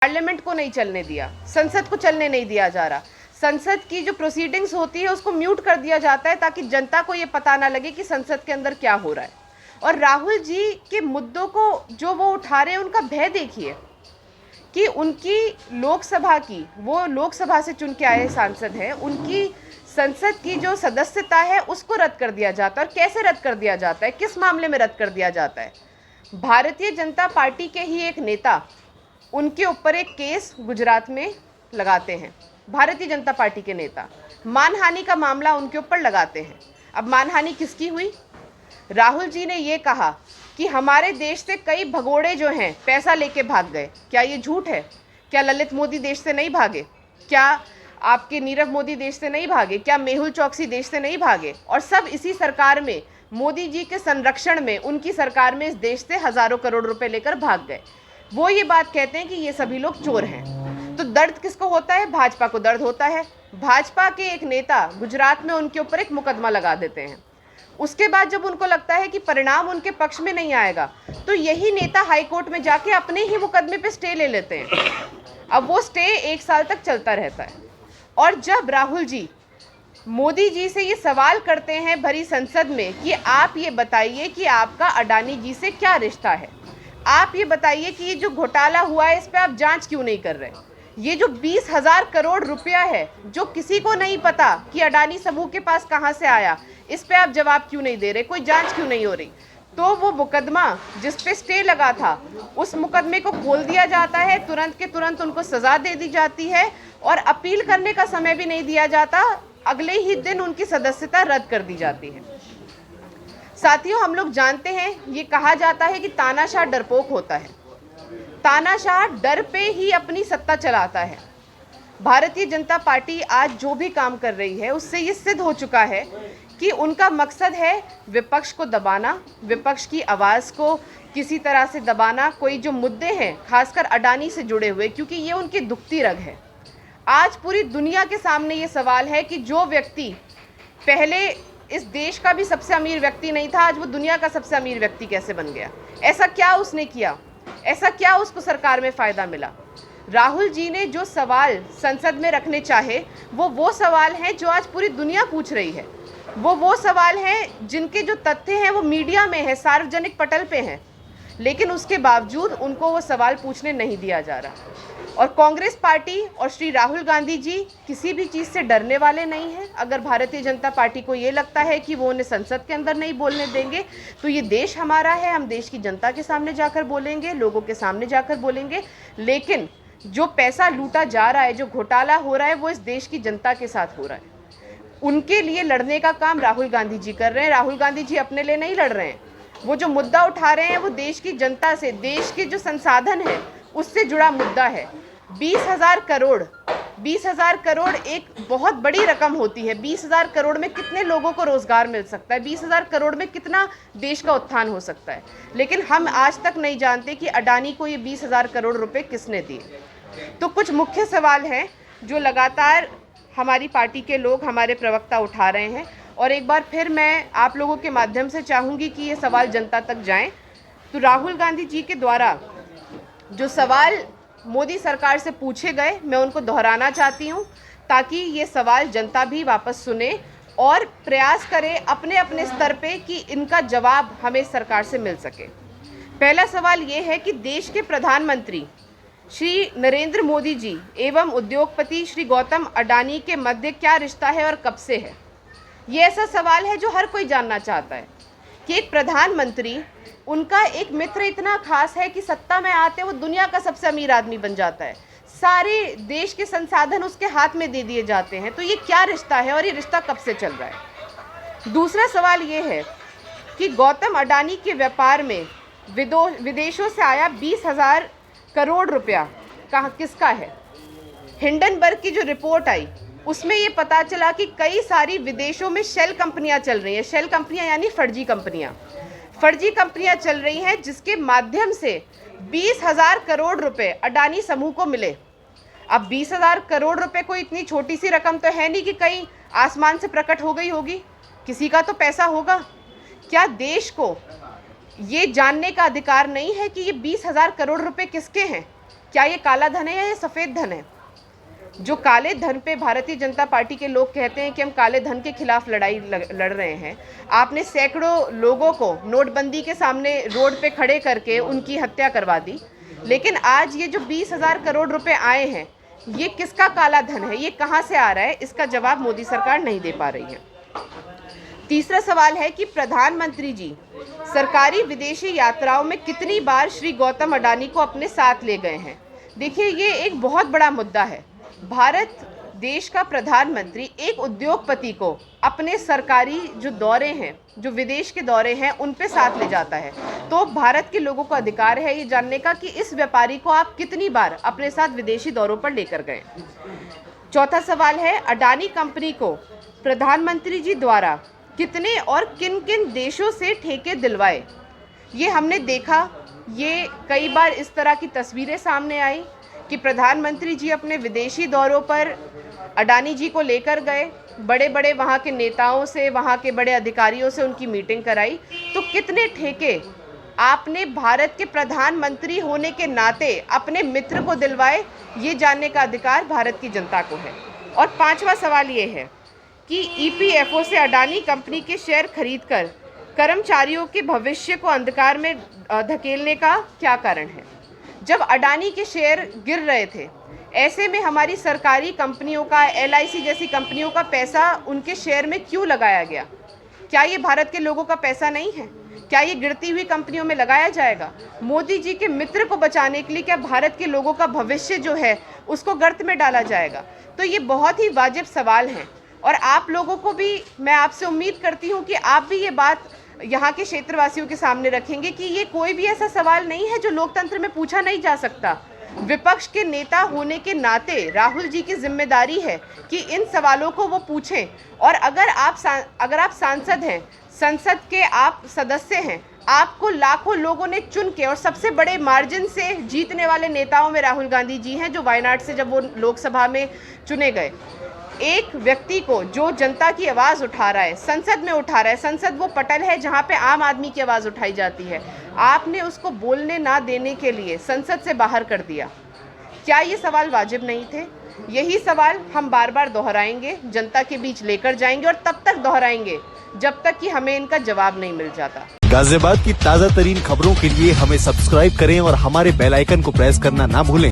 Parliament को नहीं चलने दिया, संसद को चलने नहीं दिया जा रहा। संसद की जो प्रोसीडिंग्स होती है उसको म्यूट कर दिया जाता है ताकि जनता को ये पता ना लगे कि संसद के अंदर क्या हो रहा है। और राहुल जी के मुद्दों को जो वो उठा रहे हैं, उनका भय देखिए कि उनकी लोकसभा की, वो लोकसभा से चुन के आए सांसद हैं, उनकी संसद की जो सदस्यता है उसको रद्द कर दिया जाता है। और कैसे रद्द कर दिया जाता है, किस मामले में रद्द कर दिया जाता है? भारतीय जनता पार्टी के ही एक नेता उनके ऊपर एक केस गुजरात में लगाते हैं। भारतीय जनता पार्टी के नेता मानहानि का मामला उनके ऊपर लगाते हैं। अब मानहानि किसकी हुई? राहुल जी ने ये कहा कि हमारे देश से कई भगोड़े जो हैं पैसा लेके भाग गए। क्या ये झूठ है? क्या ललित मोदी देश से नहीं भागे? क्या आपके नीरव मोदी देश से नहीं भागे? क्या मेहुल चौकसी देश से नहीं भागे? और सब इसी सरकार में, मोदी जी के संरक्षण में, उनकी सरकार में इस देश से हज़ारों करोड़ रुपए लेकर भाग गए। वो ये बात कहते हैं कि ये सभी लोग चोर हैं। तो दर्द किसको होता है? भाजपा को दर्द होता है। भाजपा के एक नेता गुजरात में उनके ऊपर एक मुकदमा लगा देते हैं। उसके बाद जब उनको लगता है कि परिणाम उनके पक्ष में नहीं आएगा, तो यही नेता हाईकोर्ट में जाके अपने ही मुकदमे पे स्टे ले लेते हैं। अब वो स्टे 1 साल तक चलता रहता है। और जब राहुल जी मोदी जी से ये सवाल करते हैं भरी संसद में कि आप ये बताइए कि आपका अडानी जी से क्या रिश्ता है, आप ये बताइए कि ये जो घोटाला हुआ है इस पे आप जांच क्यों नहीं कर रहे, ये जो 20,000 करोड़ रुपया है जो किसी को नहीं पता कि अडानी समूह के पास कहाँ से आया, इस पे आप जवाब क्यों नहीं दे रहे, कोई जांच क्यों नहीं हो रही? तो वो मुकदमा जिस पे स्टे लगा था, उस मुकदमे को खोल दिया जाता है, तुरंत के तुरंत उनको सज़ा दे दी जाती है और अपील करने का समय भी नहीं दिया जाता। अगले ही दिन उनकी सदस्यता रद्द कर दी जाती है। साथियों, हम लोग जानते हैं, ये कहा जाता है कि तानाशाह डरपोक होता है। तानाशाह डर पे ही अपनी सत्ता चलाता है। भारतीय जनता पार्टी आज जो भी काम कर रही है उससे ये सिद्ध हो चुका है कि उनका मकसद है विपक्ष को दबाना, विपक्ष की आवाज़ को किसी तरह से दबाना। कोई जो मुद्दे हैं खासकर अडानी से जुड़े हुए, क्योंकि ये उनकी दुखती रग है। आज पूरी दुनिया के सामने ये सवाल है कि जो व्यक्ति पहले इस देश का भी सबसे अमीर व्यक्ति नहीं था, आज वो दुनिया का सबसे अमीर व्यक्ति कैसे बन गया? ऐसा क्या उसने किया? ऐसा क्या उसको सरकार में फ़ायदा मिला? राहुल जी ने जो सवाल संसद में रखने चाहे वो सवाल हैं जो आज पूरी दुनिया पूछ रही है। वो सवाल हैं जिनके जो तथ्य हैं वो मीडिया में है, सार्वजनिक पटल पे हैं, लेकिन उसके बावजूद उनको वो सवाल पूछने नहीं दिया जा रहा। और कांग्रेस पार्टी और श्री राहुल गांधी जी किसी भी चीज़ से डरने वाले नहीं हैं। अगर भारतीय जनता पार्टी को ये लगता है कि वो उन्हें संसद के अंदर नहीं बोलने देंगे, तो ये देश हमारा है, हम देश की जनता के सामने जाकर बोलेंगे, लोगों के सामने जाकर बोलेंगे। लेकिन जो पैसा लूटा जा रहा है, जो घोटाला हो रहा है, वो इस देश की जनता के साथ हो रहा है। उनके लिए लड़ने का काम राहुल गांधी जी कर रहे हैं। राहुल गांधी जी अपने लिए नहीं लड़ रहे हैं। वो जो मुद्दा उठा रहे हैं वो देश की जनता से, देश के जो संसाधन है उससे जुड़ा मुद्दा है। 20,000 करोड़, 20,000 करोड़ एक बहुत बड़ी रकम होती है। 20,000 करोड़ में कितने लोगों को रोजगार मिल सकता है? 20,000 करोड़ में कितना देश का उत्थान हो सकता है? लेकिन हम आज तक नहीं जानते कि अडानी को ये 20,000 करोड़ रुपए किसने दिए। तो कुछ मुख्य सवाल हैं जो लगातार हमारी पार्टी के लोग, हमारे प्रवक्ता उठा रहे हैं। और एक बार फिर मैं आप लोगों के माध्यम से चाहूँगी कि ये सवाल जनता तक जाएं। तो राहुल गांधी जी के द्वारा जो सवाल मोदी सरकार से पूछे गए, मैं उनको दोहराना चाहती हूँ ताकि ये सवाल जनता भी वापस सुने और प्रयास करे अपने अपने स्तर पे कि इनका जवाब हमें सरकार से मिल सके। पहला सवाल ये है कि देश के प्रधानमंत्री श्री नरेंद्र मोदी जी एवं उद्योगपति श्री गौतम अडानी के मध्य क्या रिश्ता है और कब से है? ये ऐसा सवाल है जो हर कोई जानना चाहता है कि एक प्रधानमंत्री, उनका एक मित्र इतना खास है कि सत्ता में आते वो दुनिया का सबसे अमीर आदमी बन जाता है, सारे देश के संसाधन उसके हाथ में दे दिए जाते हैं। तो ये क्या रिश्ता है और ये रिश्ता कब से चल रहा है? दूसरा सवाल ये है कि गौतम अडानी के व्यापार में विदेशों से आया 20,000 करोड़ रुपया कहाँ किसका है? हिंडनबर्ग की जो रिपोर्ट आई उसमें ये पता चला कि कई सारी विदेशों में शेल कंपनियां चल रही हैं। शेल कंपनियां यानी फर्जी कंपनियां, फर्जी कंपनियां चल रही हैं जिसके माध्यम से 20,000 करोड़ रुपए अडानी समूह को मिले। अब 20,000 करोड़ रुपए कोई इतनी छोटी सी रकम तो है नहीं कि कहीं आसमान से प्रकट हो गई होगी, किसी का तो पैसा होगा। क्या देश को ये जानने का अधिकार नहीं है कि ये 20,000 करोड़ रुपए किसके हैं? क्या ये काला धन है या ये सफ़ेद धन है? जो काले धन पे भारतीय जनता पार्टी के लोग कहते हैं कि हम काले धन के खिलाफ लड़ाई लड़ रहे हैं। आपने सैकड़ों लोगों को नोटबंदी के सामने रोड पे खड़े करके उनकी हत्या करवा दी, लेकिन आज ये जो 20,000 करोड़ रुपए आए हैं, ये किसका काला धन है, ये कहाँ से आ रहा है? इसका जवाब मोदी सरकार नहीं दे पा रही है। तीसरा सवाल है कि प्रधानमंत्री जी सरकारी विदेशी यात्राओं में कितनी बार श्री गौतम अडानी को अपने साथ ले गए हैं? देखिए, ये एक बहुत बड़ा मुद्दा है। भारत देश का प्रधानमंत्री एक उद्योगपति को अपने सरकारी जो दौरे हैं, जो विदेश के दौरे हैं, उन पे साथ ले जाता है। तो भारत के लोगों को अधिकार है ये जानने का कि इस व्यापारी को आप कितनी बार अपने साथ विदेशी दौरों पर लेकर गए। चौथा सवाल है, अडानी कंपनी को प्रधानमंत्री जी द्वारा कितने और किन किन देशों से ठेके दिलवाए? ये हमने देखा, ये कई बार इस तरह की तस्वीरें सामने आई कि प्रधानमंत्री जी अपने विदेशी दौरों पर अडानी जी को लेकर गए, बड़े बड़े वहाँ के नेताओं से, वहाँ के बड़े अधिकारियों से उनकी मीटिंग कराई। तो कितने ठेके आपने भारत के प्रधानमंत्री होने के नाते अपने मित्र को दिलवाए, ये जानने का अधिकार भारत की जनता को है। और पांचवा सवाल ये है कि ईपीएफओ से अडानी कंपनी के शेयर खरीदकर कर्मचारियों के भविष्य को अंधकार में धकेलने का क्या कारण है? जब अडानी के शेयर गिर रहे थे, ऐसे में हमारी सरकारी कंपनियों का, LIC जैसी कंपनियों का पैसा उनके शेयर में क्यों लगाया गया? क्या ये भारत के लोगों का पैसा नहीं है? क्या ये गिरती हुई कंपनियों में लगाया जाएगा? मोदी जी के मित्र को बचाने के लिए क्या भारत के लोगों का भविष्य जो है उसको गर्त में डाला जाएगा? तो ये बहुत ही वाजिब सवाल हैं और आप लोगों को भी मैं आपसे उम्मीद करती हूँ कि आप भी ये बात यहाँ के क्षेत्रवासियों के सामने रखेंगे कि ये कोई भी ऐसा सवाल नहीं है जो लोकतंत्र में पूछा नहीं जा सकता। विपक्ष के नेता होने के नाते राहुल जी की जिम्मेदारी है कि इन सवालों को वो पूछें। और अगर आप सांसद हैं, संसद के आप सदस्य हैं, आपको लाखों लोगों ने चुन के और सबसे बड़े मार्जिन से जीतने वाले नेताओं में राहुल गांधी जी हैं, जो वायनाड से जब वो लोकसभा में चुने गए। एक व्यक्ति को जो जनता की आवाज़ उठा रहा है, संसद में उठा रहा है, संसद वो पटल है जहाँ पे आम आदमी की आवाज़ उठाई जाती है, आपने उसको बोलने ना देने के लिए संसद से बाहर कर दिया। क्या ये सवाल वाजिब नहीं थे? यही सवाल हम बार बार दोहराएंगे, जनता के बीच लेकर जाएंगे और तब तक दोहराएंगे जब तक कि हमें इनका जवाब नहीं मिल जाता। गाजियाबाद की ताज़ा तरीन खबरों के लिए हमें सब्सक्राइब करें और हमारे बेल आइकन को प्रेस करना ना भूलें।